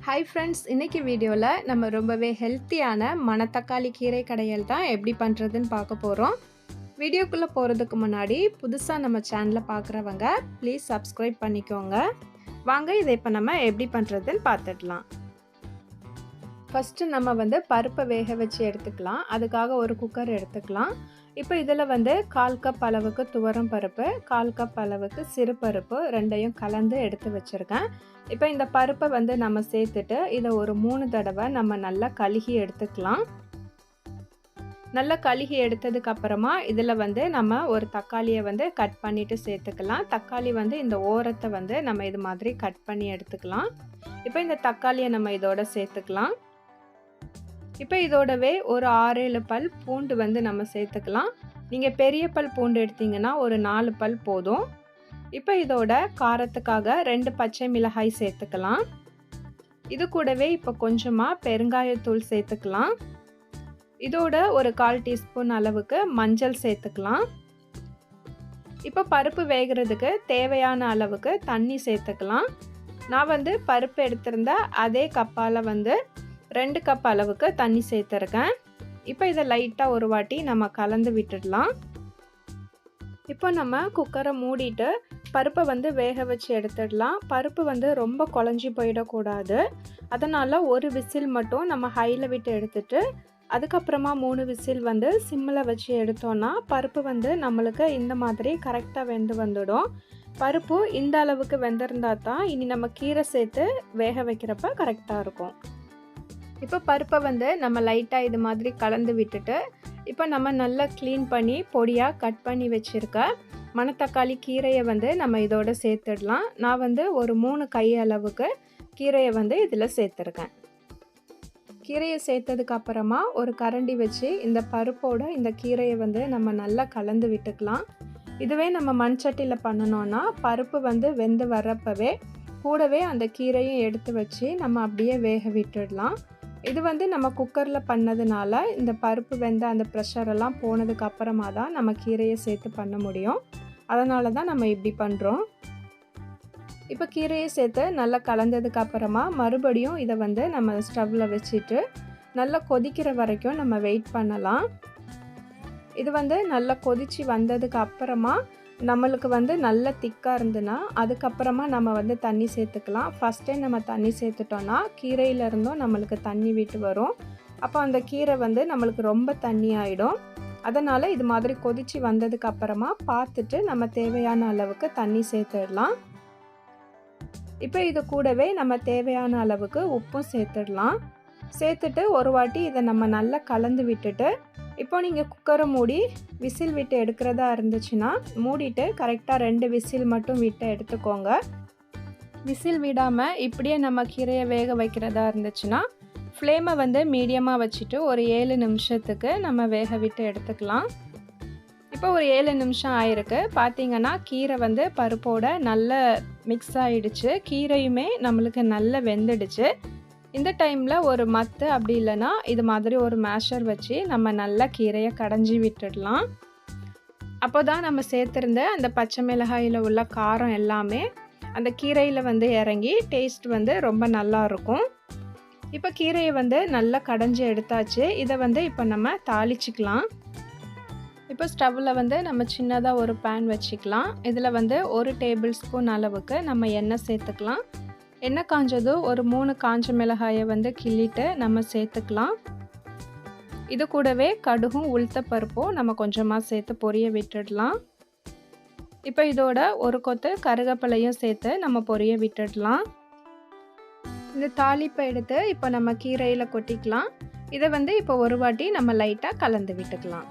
Hi friends, இன்னைக்கு வீடியோவில் நம்ம ரொம்பவே ஹெல்த்தியான மணத்தக்காளி கீரை கடையல் தான் எப்படி பண்ணுறதுன்னு பார்க்க போகிறோம். வீடியோக்குள்ளே போகிறதுக்கு முன்னாடி புதுசாக நம்ம சேனலை பார்க்குறவங்க ப்ளீஸ் சப்ஸ்கிரைப் பண்ணிக்கோங்க. வாங்க இதை இப்போ நம்ம எப்படி பண்ணுறதுன்னு பார்த்துடலாம். ஃபஸ்ட்டு நம்ம பருப்பை வேக வச்சு எடுத்துக்கலாம். அதுக்காக ஒரு குக்கர் எடுத்துக்கலாம். இப்போ இதில் 1/4 கப் அளவுக்கு துவரம் பருப்பு, 1/4 கப் அளவுக்கு சிறுபருப்பு ரெண்டையும் கலந்து எடுத்து வச்சுருக்கேன். இப்போ இந்த பருப்பை நம்ம சேர்த்துட்டு இதை ஒரு 3 தடவை நம்ம நல்லா கழுகி எடுத்துக்கலாம். நல்லா கழுகி எடுத்ததுக்கப்புறமா இதில் நம்ம ஒரு தக்காளியை கட் பண்ணிவிட்டு சேர்த்துக்கலாம். தக்காளி இந்த ஓரத்தை நம்ம இது மாதிரி கட் பண்ணி எடுத்துக்கலாம். இப்போ இந்த தக்காளியை நம்ம இதோட சேர்த்துக்கலாம். இப்போ இதோடவே ஒரு 6-7 பல் பூண்டு நம்ம சேர்த்துக்கலாம். நீங்கள் பெரிய பல் பூண்டு எடுத்தீங்கன்னா ஒரு 4 பல் போதும். இப்போ இதோட காரத்துக்காக 2 பச்சை மிளகாய் சேர்த்துக்கலாம். இது கூடவே இப்போ கொஞ்சமாக பெருங்காயத்தூள் சேர்த்துக்கலாம். இதோட ஒரு 1/4 டீஸ்பூன் அளவுக்கு மஞ்சள் சேர்த்துக்கலாம். இப்போ பருப்பு வேகிறதுக்கு தேவையான அளவுக்கு தண்ணி சேர்த்துக்கலாம். நான் பருப்பு எடுத்திருந்த அதே கப்பால் 2 கப் அளவுக்கு தண்ணி சேர்த்துருக்கேன். இப்போ இதை லைட்டாக ஒரு வாட்டி நம்ம கலந்து விட்டுடலாம். இப்போ நம்ம குக்கரை மூடிட்டு பருப்பை வேக வச்சு எடுத்துடலாம். பருப்பு ரொம்ப குழஞ்சி போயிடக்கூடாது. அதனால் ஒரு விசில் மட்டும் நம்ம ஹையில் விட்டு எடுத்துட்டு அதுக்கப்புறமா 3 விசில் சிம்மில் வச்சு எடுத்தோன்னா பருப்பு நம்மளுக்கு இந்த மாதிரி கரெக்டாக வெந்து வந்துடும். பருப்பு இந்த அளவுக்கு வெந்திருந்தால் தான் இனி நம்ம கீரை சேர்த்து வேக வைக்கிறப்ப கரெக்டாக இருக்கும். இப்போ பருப்பை நம்ம லைட்டாக இது மாதிரி கலந்து விட்டுட்டு இப்போ நம்ம நல்லா க்ளீன் பண்ணி பொடியாக கட் பண்ணி வச்சுருக்க மணத்தக்காளி கீரையை நம்ம இதோட சேர்த்துடலாம். நான் ஒரு 3 கை அளவுக்கு கீரையை இதில் சேர்த்துருக்கேன். கீரையை சேர்த்ததுக்கு அப்புறமா ஒரு கரண்டி வச்சு இந்த பருப்போட இந்த கீரையை நம்ம நல்லா கலந்து விட்டுக்கலாம். இதுவே நம்ம மண் சட்டியில் பண்ணணுன்னா பருப்பு வெந்து வர்றப்பவே கூடவே அந்த கீரையும் எடுத்து வச்சு நம்ம அப்படியே வேக விட்டுடலாம். இது நம்ம குக்கரில் பண்ணதுனால இந்த பருப்பு வெந்த அந்த ப்ரெஷரெல்லாம் போனதுக்கு அப்புறமா தான் நம்ம கீரையை சேர்த்து பண்ண முடியும். அதனால தான் நம்ம இப்படி பண்ணுறோம். இப்போ கீரையை சேர்த்து நல்லா கலந்ததுக்கு அப்புறமா மறுபடியும் இதை நம்ம ஸ்டவ்வில் வச்சுட்டு நல்லா கொதிக்கிற வரைக்கும் நம்ம வெயிட் பண்ணலாம். இது நல்லா கொதித்து வந்ததுக்கு அப்புறமா நம்மளுக்கு நல்ல திக்காக இருந்துன்னா அதுக்கப்புறமா நம்ம தண்ணி சேர்த்துக்கலாம். ஃபஸ்ட்டே நம்ம தண்ணி சேர்த்துட்டோன்னா கீரையிலேருந்தும் நம்மளுக்கு தண்ணி விட்டு வரும். அப்போ அந்த கீரை நம்மளுக்கு ரொம்ப தண்ணி ஆகிடும். அதனால் இது மாதிரி கொதித்து வந்ததுக்கு அப்புறமா பார்த்துட்டு நம்ம தேவையான அளவுக்கு தண்ணி சேர்த்துடலாம். இப்போ இது கூடவே நம்ம தேவையான அளவுக்கு உப்பும் சேர்த்துடலாம். சேர்த்துட்டு ஒரு வாட்டி இதை நம்ம நல்லா கலந்து விட்டுட்டு இப்போ நீங்கள் குக்கரை மூடி விசில் விட்டு எடுக்கிறதா இருந்துச்சுன்னா மூடிட்டு கரெக்டாக 2 விசில் மட்டும் விட்டு எடுத்துக்கோங்க. விசில் விடாமல் இப்படியே நம்ம கீரையை வேக வைக்கிறதா இருந்துச்சுன்னா ஃப்ளேமை மீடியமாக வச்சுட்டு ஒரு 7 நிமிஷத்துக்கு நம்ம வேக விட்டு எடுத்துக்கலாம். இப்போ ஒரு 7 நிமிஷம் ஆயிருக்கு. பார்த்தீங்கன்னா கீரை பருப்போட நல்ல மிக்ஸ் ஆகிடுச்சு. கீரையுமே நம்மளுக்கு நல்லா வெந்துடுச்சு. இந்த டைமில் ஒரு மத்து அப்படி இல்லைன்னா இது மாதிரி ஒரு மேஷர் வச்சு நம்ம நல்லா கீரையை கடைஞ்சி விட்டுடலாம். அப்போ தான் நம்ம சேர்த்துருந்த அந்த பச்சை மிளகாயில் உள்ள காரம் எல்லாமே அந்த கீரையில் இறங்கி டேஸ்ட் ரொம்ப நல்லா இருக்கும். இப்போ கீரையை நல்லா கடைஞ்சி எடுத்தாச்சு. இதை இப்போ நம்ம தாளிச்சிக்கலாம். இப்போ ஸ்டவ்வில் நம்ம சின்னதாக ஒரு பேன் வச்சுக்கலாம். இதில் 1 டேபிள் ஸ்பூன் அளவுக்கு நம்ம எண்ணெய் சேர்த்துக்கலாம். எண்ணெய் காஞ்சதும் ஒரு 3 காஞ்ச மிளகாயை கிள்ளிட்டு நம்ம சேர்த்துக்கலாம். இது கூடவே கடுகும் உளுத்த பருப்பும் நம்ம கொஞ்சமாக சேர்த்து பொரிய விட்டுடலாம். இப்போ இதோட ஒரு கொத்து கருவேப்பிலையும் சேர்த்து நம்ம பொரிய விட்டுடலாம். இந்த தாளிப்பை எடுத்து இப்போ நம்ம கீரையில் கொட்டிக்கலாம். இதை இப்போ ஒரு வாட்டி நம்ம லைட்டாக கலந்து விட்டுக்கலாம்.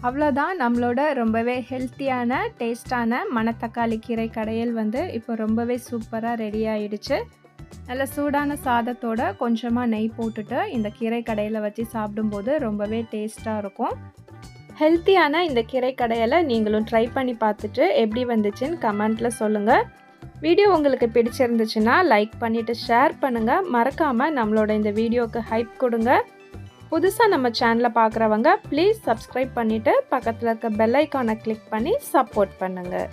அவ்வளோதான், நம்மளோட ரொம்பவே ஹெல்த்தியான டேஸ்டான மணத்தக்காளி கீரை கடையல் இப்போ ரொம்பவே சூப்பராக ரெடி ஆகிடுச்சு. நல்ல சூடான சாதத்தோட கொஞ்சமாக நெய் போட்டுட்டு இந்த கீரை கடையில் வச்சு சாப்பிடும்போது ரொம்பவே டேஸ்ட்டாக இருக்கும். ஹெல்த்தியான இந்த கீரை கடையலை நீங்களும் ட்ரை பண்ணி பார்த்துட்டு எப்படி வந்துச்சுன்னு கமெண்ட்டில் சொல்லுங்கள். வீடியோ உங்களுக்கு பிடிச்சிருந்துச்சுன்னா லைக் பண்ணிவிட்டு ஷேர் பண்ணுங்கள். மறக்காமல் நம்மளோட இந்த வீடியோவுக்கு ஹைப் கொடுங்க. புதுசாக நம்ம சேனலை பார்க்குறவங்க ப்ளீஸ் சப்ஸ்கிரைப் பண்ணிவிட்டு பக்கத்தில் இருக்க பெல் ஐக்கானை கிளிக் பண்ணி சப்போர்ட் பண்ணுங்கள்.